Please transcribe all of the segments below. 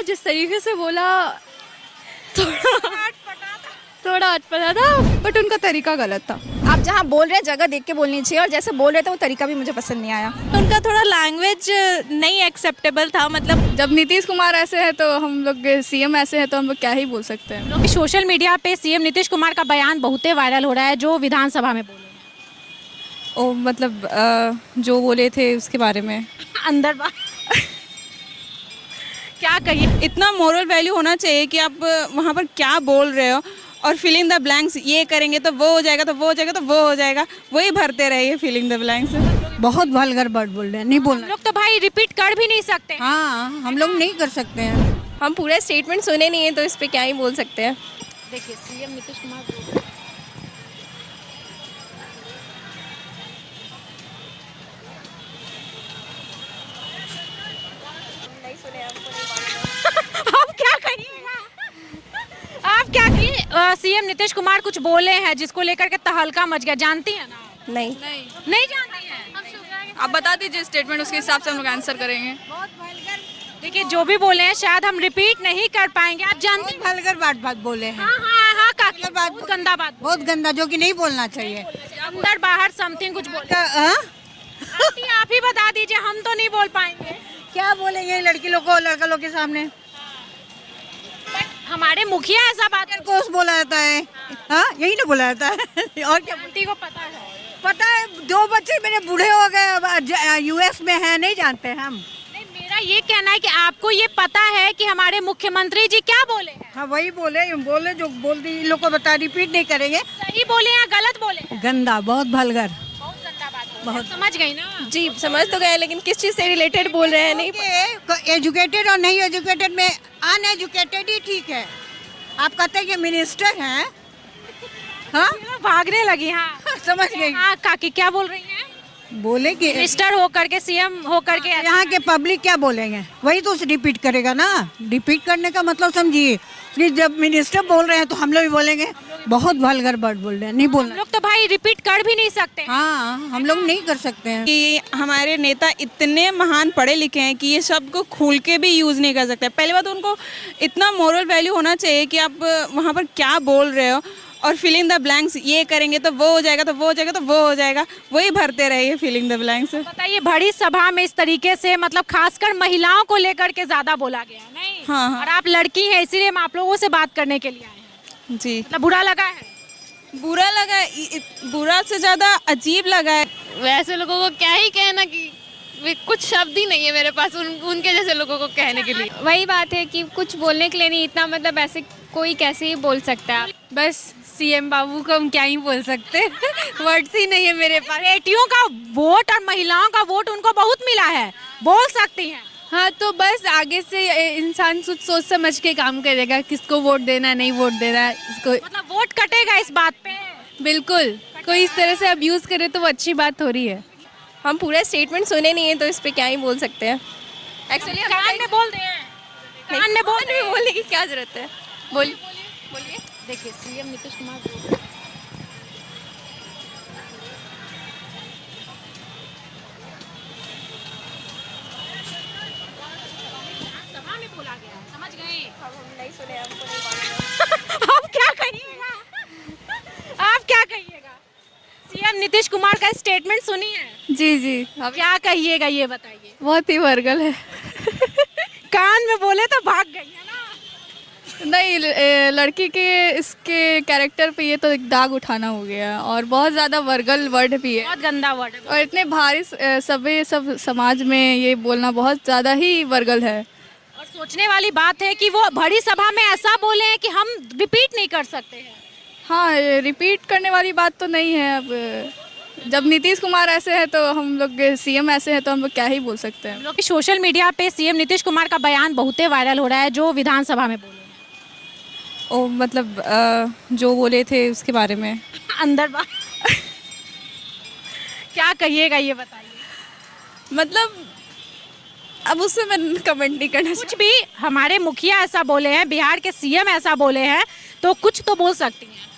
जिस तरीके से बोला थोड़ा अटपटा था, बट उनका तरीका गलत था। आप जहाँ बोल रहे हैं जगह देख के बोलनी चाहिए, और जैसे बोल रहे थे वो तरीका भी मुझे पसंद नहीं आया। उनका थोड़ा लैंग्वेज नहीं एक्सेप्टेबल था। मतलब जब नीतीश कुमार ऐसे है तो हम लोग, सीएम ऐसे है तो हम लोग क्या ही बोल सकते हैं। क्योंकि सोशल मीडिया पे सीएम नीतीश कुमार का बयान बहुत वायरल हो रहा है, जो विधानसभा में बोले हैं। ओ मतलब जो बोले थे उसके बारे में अंदर बात क्या कहिए। इतना मोरल वैल्यू होना चाहिए कि आप वहाँ पर क्या बोल रहे हो, और फिलिंग द ब्लैंक्स ये करेंगे तो वो हो जाएगा, तो वो हो जाएगा, तो वो हो जाएगा, वही भरते रहिए फिलिंग द ब्लैंक्स। बहुत वल्गर वर्ड बोल रहे हैं, नहीं हम बोलना। लोग तो भाई रिपीट कर भी नहीं सकते। हाँ, हम लोग नहीं कर सकते हैं। हम पूरे स्टेटमेंट सुने नहीं है तो इस पे क्या ही बोल सकते हैं। देखिए सीएम नीतीश कुमार आप क्या कहिएगा, आप क्या कहिए। सीएम नीतीश कुमार कुछ बोले हैं जिसको लेकर के तहलका मच गया, जानती है ना? नहीं नहीं जानती है। आप बता दीजिए स्टेटमेंट, उसके हिसाब से हम लोग आंसर करेंगे। देखिए जो भी बोले हैं शायद हम रिपीट नहीं कर पाएंगे। आप जानती हैं? वल्गर बात बोले हैं। हाँ हाँ हाँ काकी, बात- बहुत गंदा बात। बहुत गंदा, जो कि नहीं बोलना चाहिए। अंदर बाहर समथिंग कुछ बोले। हाँ? आंटी, आप ही बता दीजिए, हम तो नहीं बोल पाएंगे। क्या बोलेंगे लड़की लोग को, लड़का लोग के सामने? हमारे मुखिया ऐसा बात कोस बोला जाता है। हाँ, यही ना बोला जाता है। और क्या आंटी को पता है। पता है? 2 बच्चे मेरे बूढ़े हो गए, यूएस में है, नहीं जानते हम। नहीं, मेरा ये कहना है कि आपको ये पता है कि हमारे मुख्यमंत्री जी क्या बोले हैं। हाँ, वही बोले जो बोल दी, इन लोग को बता, रिपीट नहीं करेंगे। सही बोले या गलत बोले? गंदा, बहुत वल्गर। बहुत गंदा बात बोले। बहुत समझ गई ना जी, समझ तो गए, लेकिन किस चीज़ से रिलेटेड बोल रहे हैं नहीं। एजुकेटेड और नहीं एजुकेटेड में अनएजुकेटेड ही ठीक है। आप कहते हैं कि मिनिस्टर हैं। हाँ, भागने लगी। हाँ समझ गई। हाँ काकी क्या बोल रही हैं? बोले कि मिनिस्टर होकर के सीएम होकर के यहाँ के पब्लिक क्या बोलेंगे, वही तो रिपीट करेगा ना। रिपीट करने का मतलब समझिए कि जब मिनिस्टर बोल रहे हैं तो हम लोग भी बोलेंगे। बहुत वल्गर वर्ड बोल रहे हैं, नहीं हम बोलना। लोग तो भाई रिपीट कर भी नहीं सकते। हाँ, हम लोग नहीं कर सकते हैं। कि हमारे नेता इतने महान पढ़े लिखे हैं कि ये शब्द को खुल के भी यूज़ नहीं कर सकते। पहली बात, उनको इतना मोरल वैल्यू होना चाहिए कि आप वहाँ पर क्या बोल रहे हो, और फिलिंग द ब्लैंक्स ये करेंगे तो वो हो जाएगा, तो वो हो जाएगा, तो वो हो जाएगा, वही भरते रहिए फिलिंग द ब्लैंक्स। बताइए बड़ी सभा में इस तरीके से, मतलब खासकर महिलाओं को लेकर के ज्यादा बोला गया नहीं। हाँ, हाँ। और आप लड़की हैं इसीलिए हम आप लोगों से बात करने के लिए आए हैं। जी, मतलब बुरा लगा है? बुरा लगा, बुरा से ज़्यादा अजीब लगा है। वैसे लोगों को क्या ही कहना कि कुछ शब्द ही नहीं है मेरे पास उनके जैसे लोगों को कहने के लिए। वही बात है कि कुछ बोलने के लिए नहीं, इतना मतलब ऐसे कोई कैसे ही बोल सकता है। बस सीएम बाबू को हम क्या ही बोल सकते हैं। वर्ड्स ही नहीं है मेरे पास। बेटियों का वोट और महिलाओं का वोट उनको बहुत मिला है, बोल सकती हैं। हाँ, तो बस आगे से इंसान सोच समझ के काम करेगा, किसको वोट देना, नहीं वोट देना, इसको मतलब वोट कटेगा इस बात पे। बिल्कुल। कोई इस तरह से अब्यूज करे तो वो अच्छी बात हो रही है। हम पूरे स्टेटमेंट सुने नहीं है तो इस पे क्या ही बोल सकते हैं। एक्चुअली कान में बोल दे, कान में बोल दे। बोलने की क्या जरूरत है। बोलिए बोलिए। देखिए सीएम नीतीश कुमार सभा में बोला गया, समझ गए? हम नहीं सुने, हमको नहीं मालूम। आप क्या कहिएगा, आप क्या कहिएगा? सीएम नीतीश कुमार का स्टेटमेंट सुनी है? जी जी, अब क्या कहिएगा ये बताइए। बहुत ही वर्गल है। कान में बोले तो भाग गई है ना। नहीं, लड़की के इसके कैरेक्टर पे ये तो एक दाग उठाना हो गया, और बहुत ज़्यादा वर्गल वर्ड भी है, बहुत गंदा वर्ड है। और इतने भारी सब समाज में ये बोलना बहुत ज़्यादा ही वर्गल है। और सोचने वाली बात है कि वो बड़ी सभा में ऐसा बोले हैं कि हम रिपीट नहीं कर सकते हैं। हाँ, रिपीट करने वाली बात तो नहीं है। अब जब नीतीश कुमार ऐसे है तो हम लोग, सीएम ऐसे है तो हम लोग क्या ही बोल सकते हैं। हम लोग सोशल मीडिया पे सीएम नीतीश कुमार का बयान बहुत वायरल हो रहा है, जो विधानसभा में बोले हैं। ओ मतलब जो बोले थे उसके बारे में अंदर बात क्या कहिएगा ये बताइए। मतलब अब उससे मैं कमेंट नहीं करना कुछ भी, हमारे मुखिया ऐसा बोले हैं, बिहार के सीएम ऐसा बोले हैं, तो कुछ तो बोल सकती हैं।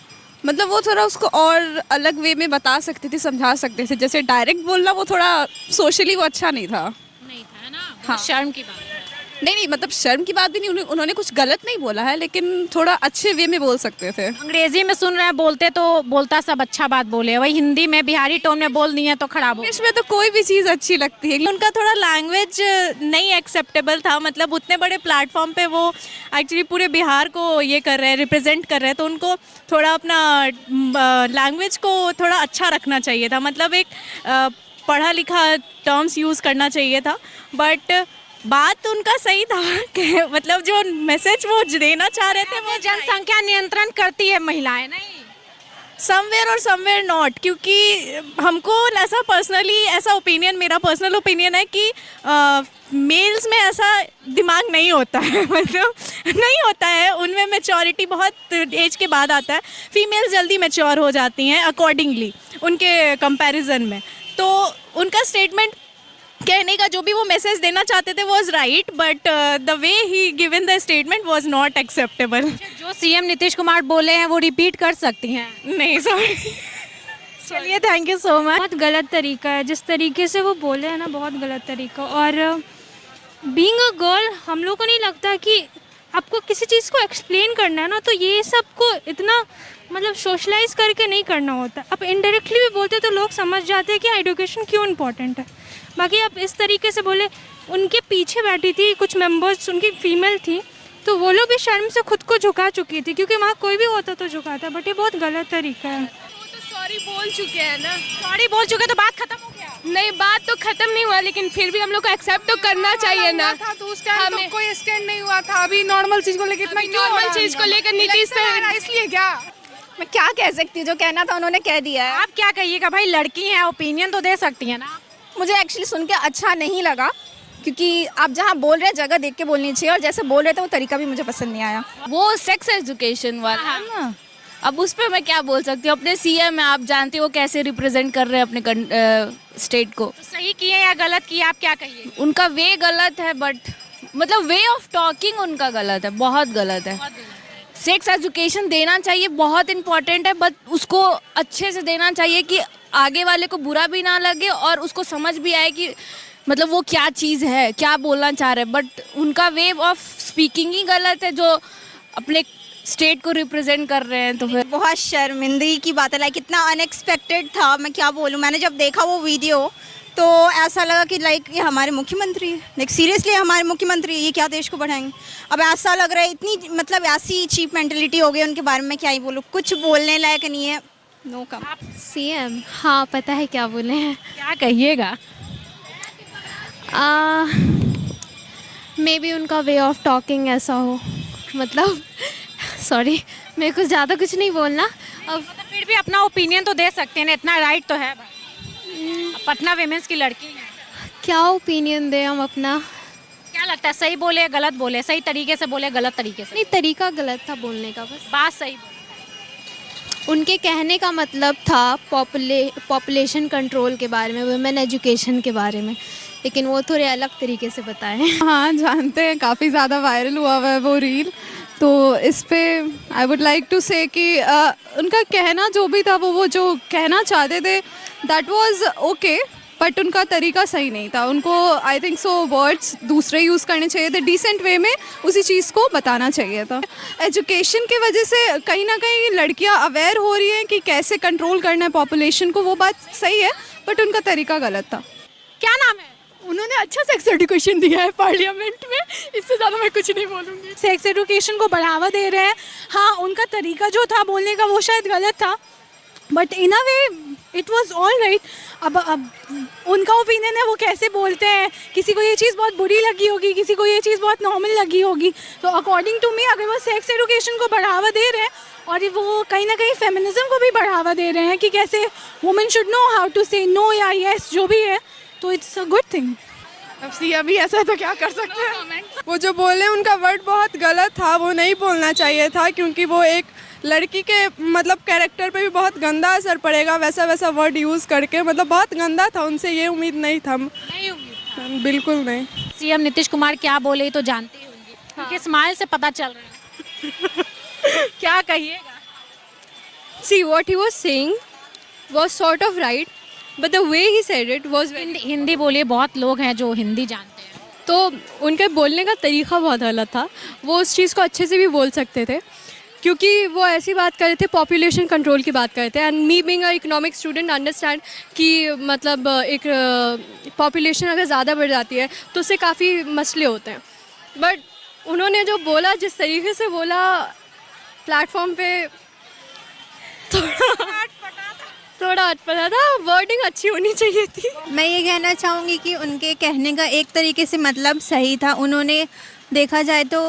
मतलब वो थोड़ा उसको और अलग वे में बता सकते थे, समझा सकते थे। जैसे डायरेक्ट बोलना वो थोड़ा सोशली वो अच्छा नहीं था। नहीं था ना, हाँ। शर्म की बात है। नहीं मतलब शर्म की बात भी नहीं, उन्होंने कुछ गलत नहीं बोला है, लेकिन थोड़ा अच्छे वे में बोल सकते थे। अंग्रेजी में सुन रहे हैं बोलते तो बोलता सब अच्छा बात बोले, वही हिंदी में बिहारी टोन में बोल दिए तो खराब हो। इसमें तो कोई भी चीज़ अच्छी लगती है। उनका थोड़ा लैंग्वेज नहीं एक्सेप्टेबल था, मतलब उतने बड़े प्लेटफॉर्म पे वो एक्चुअली पूरे बिहार को ये कर रहे हैं, रिप्रेजेंट कर रहे हैं, तो उनको थोड़ा अपना लैंग्वेज को थोड़ा अच्छा रखना चाहिए था, मतलब एक पढ़ा लिखा टर्म्स यूज़ करना चाहिए था। बट बात तो उनका सही था कि मतलब जो मैसेज वो देना चाह रहे थे वो जनसंख्या नियंत्रण करती है महिलाएं, नहीं समवेयर और समवेयर नॉट, क्योंकि हमको ऐसा पर्सनली ऐसा ओपिनियन, मेरा पर्सनल ओपिनियन है कि मेल्स में ऐसा दिमाग नहीं होता है मतलब नहीं होता है, उनमें मैच्योरिटी बहुत एज के बाद आता है। फीमेल्स जल्दी मैच्योर हो जाती हैं अकॉर्डिंगली उनके कंपैरिजन में। तो उनका स्टेटमेंट कहने का जो भी वो मैसेज देना चाहते थे was right, but the way he given the statement was not acceptable. जो सीएम नीतीश कुमार बोले हैं वो रिपीट कर सकती हैं? नहीं सॉरी। चलिए, थैंक यू सो मच। बहुत गलत तरीका है जिस तरीके से वो बोले हैं ना, बहुत गलत तरीका। और बीइंग अ गर्ल हम लोग को नहीं लगता कि आपको किसी चीज़ को एक्सप्लेन करना है ना, तो ये सब को इतना मतलब सोशलाइज करके नहीं करना होता। आप इनडायरेक्टली भी बोलते तो लोग समझ जाते हैं कि एजुकेशन क्यों इम्पोर्टेंट है। बाकी आप इस तरीके से बोले, उनके पीछे बैठी थी कुछ मेंबर्स, उनकी फीमेल थी, तो वो लोग भी शर्म से खुद को झुका चुकी थी, क्योंकि वहाँ कोई भी होता तो झुकाता। बट ये बहुत गलत तरीका है। सॉरी बोल चुके हैं ना, सॉरी बोल चुके तो बात खत्म हो गया। नहीं बात तो खत्म नहीं हुआ, लेकिन फिर भी हम लोग को एक्सेप्ट तो करना चाहिए ना। था तो उस टाइम तो कोई स्टैंड नहीं हुआ था। अभी नॉर्मल चीज को लेकर इतना क्यों नॉर्मल चीज को लेकर नीतीश पे इसलिए क्या मैं क्या कह सकती हूँ, जो कहना था उन्होंने कह दिया है। आप क्या कहिएगा भाई, लड़की हैं, ओपिनियन तो दे सकती है ना। मुझे एक्चुअली सुन के अच्छा नहीं लगा, क्योंकि आप जहाँ बोल रहे हैं जगह देख के बोलनी चाहिए, और जैसे बोल रहे थे वो तरीका भी मुझे पसंद नहीं आया। वो सेक्स एजुकेशन वाला है ना, अब उस पर मैं क्या बोल सकती हूँ। अपने सीएम है, आप जानते हो कैसे रिप्रेजेंट कर रहे हैं अपने स्टेट को। तो सही किए या गलत किए, आप क्या कहिए? उनका वे गलत है, बट मतलब वे ऑफ टॉकिंग उनका गलत है, बहुत गलत है। सेक्स एजुकेशन देना चाहिए, बहुत इम्पोर्टेंट है, बट उसको अच्छे से देना चाहिए कि आगे वाले को बुरा भी ना लगे और उसको समझ भी आए कि मतलब वो क्या चीज़ है, क्या बोलना चाह रहे हैं। बट उनका वे ऑफ स्पीकिंग ही गलत है, जो अपने स्टेट को रिप्रेजेंट कर रहे हैं। तो फिर बहुत शर्मिंदगी की बात है, लाइक इतना अनएक्सपेक्टेड था, मैं क्या बोलूँ। मैंने जब देखा वो वीडियो तो ऐसा लगा कि लाइक ये हमारे मुख्यमंत्री, लाइक सीरियसली हमारे मुख्यमंत्री ये क्या देश को बढ़ाएंगे। अब ऐसा लग रहा है, इतनी मतलब ऐसी चीप मेंटेलिटी हो गई उनके बारे में, क्या ही बोलूँ, कुछ बोलने लायक नहीं है। नो कम। सीएम हाँ पता है क्या बोले हैं। क्या कहिएगा? मे बी उनका वे ऑफ टॉकिंग ऐसा हो, मतलब सॉरी मेरे को ज़्यादा कुछ नहीं बोलना। अब मतलब फिर भी अपना ओपिनियन तो दे सकते हैं ना, इतना राइट तो है भाई। पटना विमेंस की लड़की है, क्या ओपिनियन दें हम अपना? क्या लगता है, सही बोले गलत बोले, सही तरीके से बोले गलत तरीके से? नहीं, तरीका गलत था बोलने का, बस बात सही बोले। उनके कहने का मतलब था पॉपुलेशन कंट्रोल के बारे में, वुमेन एजुकेशन के बारे में, लेकिन वो थोड़े अलग तरीके से बताएं। हाँ जानते हैं, काफ़ी ज़्यादा वायरल हुआ है वो रील। तो इस पे आई वुड लाइक टू से कि उनका कहना जो भी था, वो जो कहना चाहते थे दैट वाज ओके, बट उनका तरीका सही नहीं था। उनको आई थिंक सो वर्ड्स दूसरे यूज़ करने चाहिए थे, डिसेंट वे में उसी चीज़ को बताना चाहिए था। एजुकेशन के वजह से कहीं ना कहीं लड़कियां अवेयर हो रही हैं कि कैसे कंट्रोल करना है पॉपुलेशन को, वो बात सही है, बट उनका तरीका गलत था। क्या नाम है? उन्होंने अच्छा सेक्स एजुकेशन दिया है पार्लियामेंट में, इससे ज़्यादा मैं कुछ नहीं बोलूँगी। सेक्स एजुकेशन को बढ़ावा दे रहे हैं। हाँ, उनका तरीका जो था बोलने का वो शायद गलत था, but in a way it was all right. अब उनका ओपिनियन है, वो कैसे बोलते हैं, किसी को ये चीज़ बहुत बुरी लगी होगी, किसी को ये चीज़ बहुत नॉर्मल लगी होगी। तो अकॉर्डिंग टू मी, अगर वो सेक्स एजुकेशन को बढ़ावा दे रहे हैं और वो कहीं ना कहीं फेमिनिज्म को भी बढ़ावा दे रहे हैं कि कैसे women should know how to say no या यस जो भी है, तो इट्स अ गुड थिंग। अब सीएम भी ऐसा तो क्या कर सकते हैं। वो जो बोले उनका वर्ड बहुत गलत था, वो नहीं बोलना चाहिए था, क्योंकि वो एक लड़की के मतलब कैरेक्टर पे भी बहुत गंदा असर पड़ेगा वैसा वैसा वर्ड यूज़ करके, मतलब बहुत गंदा था। उनसे ये उम्मीद नहीं था, बिल्कुल नहीं। सीएम नीतीश कुमार क्या बोले तो जानते ही होंगे, क्योंकि स्माइल से पता चल रहा है। क्या कहिएगा? See, what he was saying was sort of right, but the way he said it was very... Hindi बोलिए, बहुत लोग हैं जो हिंदी जानते हैं। तो उनके बोलने का तरीका बहुत अलग था। वो उस चीज़ को अच्छे से भी बोल सकते थे, क्योंकि वो ऐसी बात कर रहे थे, पॉपुलेशन कंट्रोल की बात कर रहे थे। And me being a economic student understand कि मतलब एक पॉपुलेशन अगर ज़्यादा बढ़ जाती है तो उससे काफ़ी मसले होते हैं। बट उन्होंने जो बोला, जिस तरीके से बोला प्लेटफॉर्म पे, थोड़ा अटपटा था। वर्डिंग अच्छी होनी चाहिए थी। मैं ये कहना चाहूँगी कि उनके कहने का एक तरीके से मतलब सही था। उन्होंने देखा जाए तो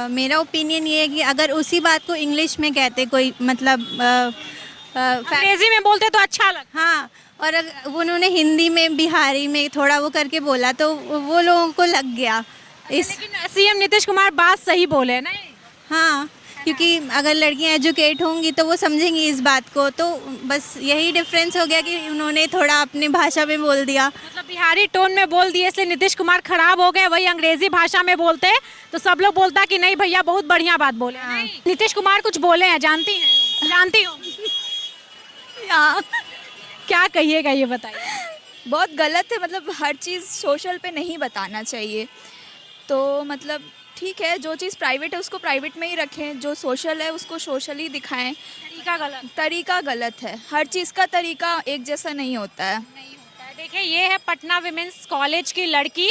मेरा ओपिनियन ये है कि अगर उसी बात को इंग्लिश में कहते कोई, मतलब अंग्रेजी में बोलते तो अच्छा लगता। हाँ, और अगर उन्होंने हिंदी में, बिहारी में थोड़ा वो करके बोला तो वो लोगों को लग गया इस। लेकिन सीएम नीतीश कुमार बात सही बोले ना। हाँ, क्योंकि अगर लड़कियां एजुकेट होंगी तो वो समझेंगी इस बात को। तो बस यही डिफरेंस हो गया कि उन्होंने थोड़ा अपनी भाषा में बोल दिया, मतलब बिहारी टोन में बोल दिए, इसलिए नीतीश कुमार खराब हो गए। वही अंग्रेजी भाषा में बोलते तो सब लोग बोलता कि नहीं भैया बहुत बढ़िया बात बोले। नहीं, नीतीश कुमार कुछ बोले हैं, जानती हैं? जानती हूँ। क्या कहिएगा ये बताइए। बहुत गलत है, मतलब हर चीज़ सोशल पे नहीं बताना चाहिए। तो मतलब ठीक है, जो चीज़ प्राइवेट है उसको प्राइवेट में ही रखें, जो सोशल है उसको सोशली दिखाएं। तरीका गलत है, हर चीज़ का तरीका एक जैसा नहीं होता है। देखिए, ये है पटना विमेंस कॉलेज की लड़की,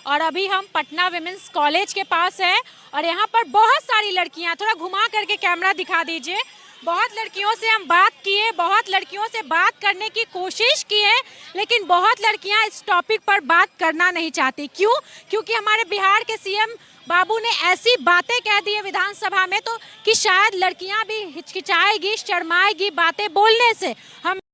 और अभी हम पटना विमेंस कॉलेज के पास है, और यहाँ पर बहुत सारी लड़कियाँ, थोड़ा घुमा करके कैमरा दिखा दीजिए। बहुत लड़कियों से हम बात किए, बहुत लड़कियों से बात करने की कोशिश की है, लेकिन बहुत लड़कियां इस टॉपिक पर बात करना नहीं चाहती। क्यों? क्योंकि हमारे बिहार के सीएम बाबू ने ऐसी बातें कह दी है विधानसभा में, तो कि शायद लड़कियां भी हिचकिचाएगी, शर्माएगी बातें बोलने से। हम